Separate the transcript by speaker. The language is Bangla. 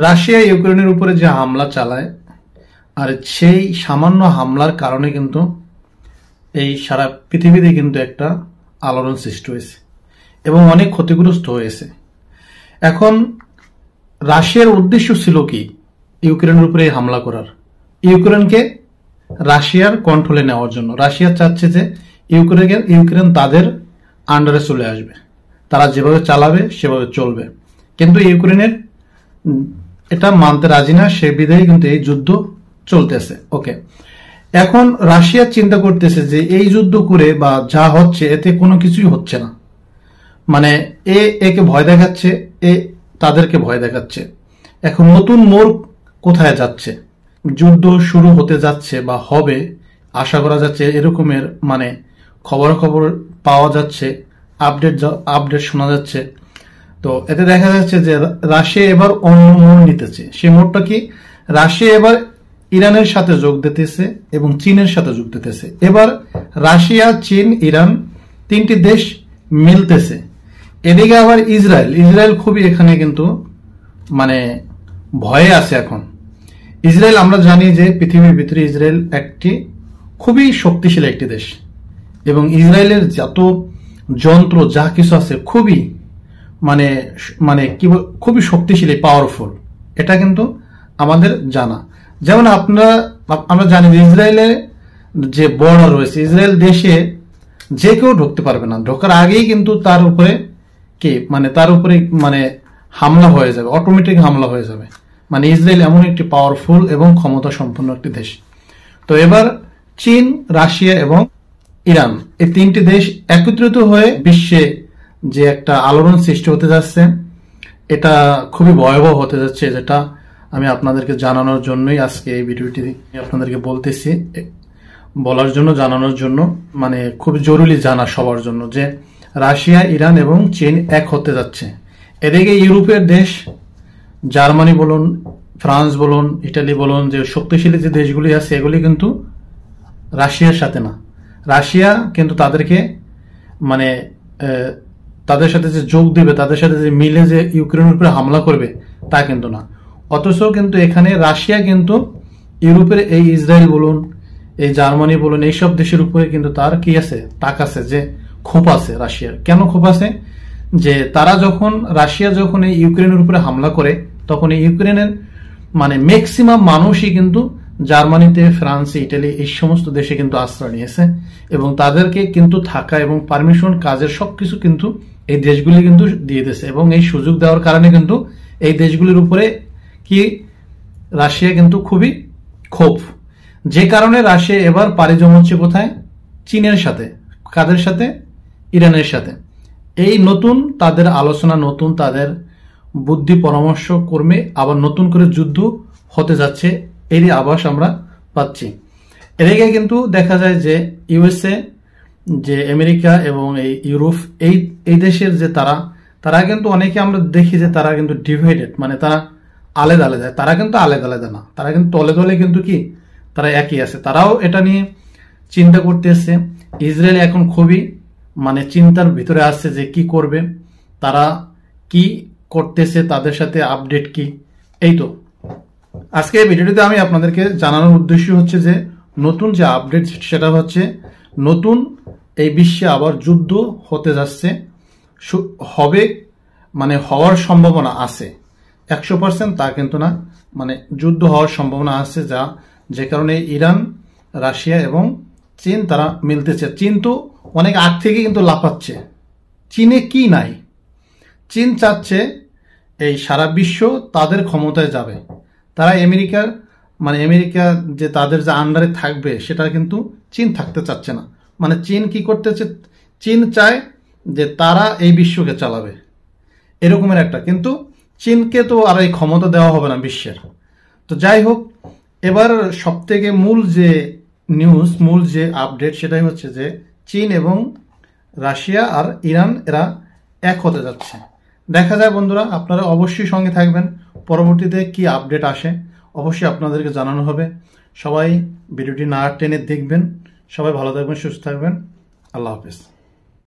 Speaker 1: রাশিয়া ইউক্রেনের উপরে যে হামলা চালায়, আর সেই সামান্য হামলার কারণে কিন্তু এই সারা পৃথিবীতে কিন্তু একটা আলোড়ন সৃষ্টি হয়েছে এবং অনেক ক্ষতিগ্রস্ত হয়েছে। এখন রাশিয়ার উদ্দেশ্য ছিল কি? ইউক্রেনের উপরে হামলা করার, ইউক্রেনকে রাশিয়ার কন্ট্রোলে নেওয়ার জন্য। রাশিয়া চাচ্ছে যে ইউক্রেন তাদের আন্ডারে চলে আসবে, তারা যেভাবে চালাবে সেভাবে চলবে। কিন্তু ইউক্রেনের এটা মানতে রাজি না, সে বিধায় কিন্তু এই যুদ্ধ চলতেছে। ওকে, এখন রাশিয়া চিন্তা করতেছে যে এই যুদ্ধ করে বা যা হচ্ছে এতে কোনো কিছুই হচ্ছে না, মানে একে ভয় দেখাচ্ছে, এ তাদেরকে ভয় দেখাচ্ছে। এখন নতুন মোড় কোথায় যাচ্ছে? যুদ্ধ শুরু হতে যাচ্ছে বা হবে আশা করা যাচ্ছে, এরকমের মানে খবর পাওয়া যাচ্ছে, আপডেট শোনা যাচ্ছে। তো এতে দেখা যাচ্ছে যে রাশিয়া এবার অন্য মোড় নিতেছে। সেই মোড়টা কি? রাশিয়া এবার ইরানের সাথে যোগ দিতেছে এবং চীনের সাথে যোগ দিতেছে। এবার রাশিয়া, চীন, ইরান তিনটি দেশ মিলতেছে। এদিকে আবার ইসরায়েল খুবই এখানে কিন্তু মানে ভয়ে আছে। এখন ইসরায়েল, আমরা জানি যে পৃথিবীর ভিতরে ইসরায়েল একটি খুবই শক্তিশালী একটি দেশ এবং ইসরায়েলের যত যন্ত্র যা কিছু আছে খুবই মানে মানে কি খুবই শক্তিশালী, পাওয়ারফুল। এটা কিন্তু আমাদের জানা। যেমন আমরা জানি যে ইসরায়েলের যে বর্ডার রয়েছে, ইসরায়েল দেশে যে কেউ ঢুকতে পারবে না। ঢোকার আগেই কিন্তু তার উপরে হামলা হয়ে যাবে, অটোমেটিক হামলা হয়ে যাবে। মানে ইসরায়েল এমন একটি পাওয়ারফুল এবং ক্ষমতা সম্পন্ন একটি দেশ। তো এবার চীন, রাশিয়া এবং ইরান এই তিনটি দেশ একত্রিত হয়ে বিশ্বে যে একটা আলোড়ন সৃষ্টি হতে যাচ্ছে, এটা খুবই ভয়াবহ হতে যাচ্ছে। যেটা আমি আপনাদেরকে জানানোর জন্যই আজকে এই ভিডিওটি আপনাদেরকে বলতেছি, জানানোর জন্য, মানে খুব জরুরি জানা সবার জন্য যে রাশিয়া, ইরান এবং চীন এক হতে যাচ্ছে। এদিকে ইউরোপের দেশ, জার্মানি বলুন, ফ্রান্স বলুন, ইটালি বলুন, যে শক্তিশালী যে দেশগুলি আছে এগুলি কিন্তু রাশিয়ার সাথে না। রাশিয়া কিন্তু তাদেরকে মানে তাদের সাথে যে যোগ দেবে, তাদের সাথে যে মিলে যে ইউক্রেনের উপরে হামলা করবে তা কিন্তু না। অথচ কিন্তু এখানে রাশিয়া কিন্তু ইউরোপের এই ইসরায়েল বলুন, এই জার্মানি বলুন, এইসব দেশের উপরে কিন্তু তার কি আছে, তাক আছে, যে ক্ষোভ আছে রাশিয়ার। কেন ক্ষোভ আছে? যে রাশিয়া যখন এই ইউক্রেনের উপরে হামলা করে, তখন এই ইউক্রেনের মানে ম্যাক্সিমাম মানুষই কিন্তু জার্মানিতে, ফ্রান্সে, ইটালি এই সমস্ত দেশে কিন্তু আশ্রয় নিয়েছে এবং তাদেরকে কিন্তু থাকা এবং পারমিশন, কাজের সবকিছু কিন্তু এই দেশগুলি কিন্তু দিয়ে দিয়েছে। এবং এই সুযোগ দেওয়ার কারণে কিন্তু এই দেশগুলির উপরে কি রাশিয়া কিন্তু খুবই ক্ষোভ, যে কারণে রাশিয়া এবার পাড়ি জমাচ্ছে কোথায়? চীনের সাথে। কাদের সাথে? ইরানের সাথে। এই নতুন তাদের আলোচনা, নতুন তাদের বুদ্ধি পরামর্শ কর্মে আবার নতুন করে যুদ্ধ হতে যাচ্ছে, এরই আভাস আমরা পাচ্ছি। এদিকে কিন্তু দেখা যায় যে ইউএসএ, যে আমেরিকা এবং এই ইউরোপ, এই দেশের যে তারা কিন্তু অনেকে আমরা দেখি যে তারা কিন্তু ডিভাইডেড, মানে তারা আলাদা আলাদা। তারা কিন্তু আলাদা আলাদা না, তারা কিন্তু তলে তলে কিন্তু কি তারা একই আছে। তারাও এটা নিয়ে চিন্তা করতেছে। ইসরায়েল এখন খুবই মানে চিন্তার ভিতরে আসছে যে কি করবে, তারা কি করতেছে, তাদের সাথে আপডেট কি। এই তো আজকে এই ভিডিওটিতে আমি আপনাদেরকে জানানোর উদ্দেশ্য হচ্ছে যে নতুন যে আপডেট, সেটা হচ্ছে নতুন এই বিশ্বে আবার যুদ্ধ হতে যাচ্ছে, হবে, মানে হওয়ার সম্ভাবনা আছে। 100% তা কিন্তু না, মানে যুদ্ধ হওয়ার সম্ভাবনা আছে, যে কারণে ইরান, রাশিয়া এবং চীন তারা মিলতেছে। চীন তো অনেক আগ থেকে কিন্তু লাফাচ্ছে। চীনে কি নাই? চীন চাচ্ছে এই সারা বিশ্ব তাদের ক্ষমতায় যাবে। তারা আমেরিকা যে তাদের যে আন্ডারে থাকবে, সেটা কিন্তু চীন থাকতে চাচ্ছে না। মানে চীন কি করতেছে? চীন চায় যে তারা এই বিশ্বকে চালাবে, এরকমের একটা। কিন্তু চীনকে তো আর এই ক্ষমতা দেওয়া হবে না বিশ্বের। তো যাই হোক, এবার সব থেকে মূল যে নিউজ, মূল যে আপডেট, সেটাই হচ্ছে যে চীন এবং রাশিয়া আর ইরান এরা এক হতে যাচ্ছে। দেখা যায় বন্ধুরা, আপনারা অবশ্যই সঙ্গে থাকবেন। পরবর্তীতে কি আপডেট আসে অবশ্যই আপনাদেরকে জানানো হবে। সবাই ভিডিওটি না টেনে দেখবেন। সবাই ভালো থাকবেন, সুস্থ থাকবেন। আল্লাহ হাফেজ।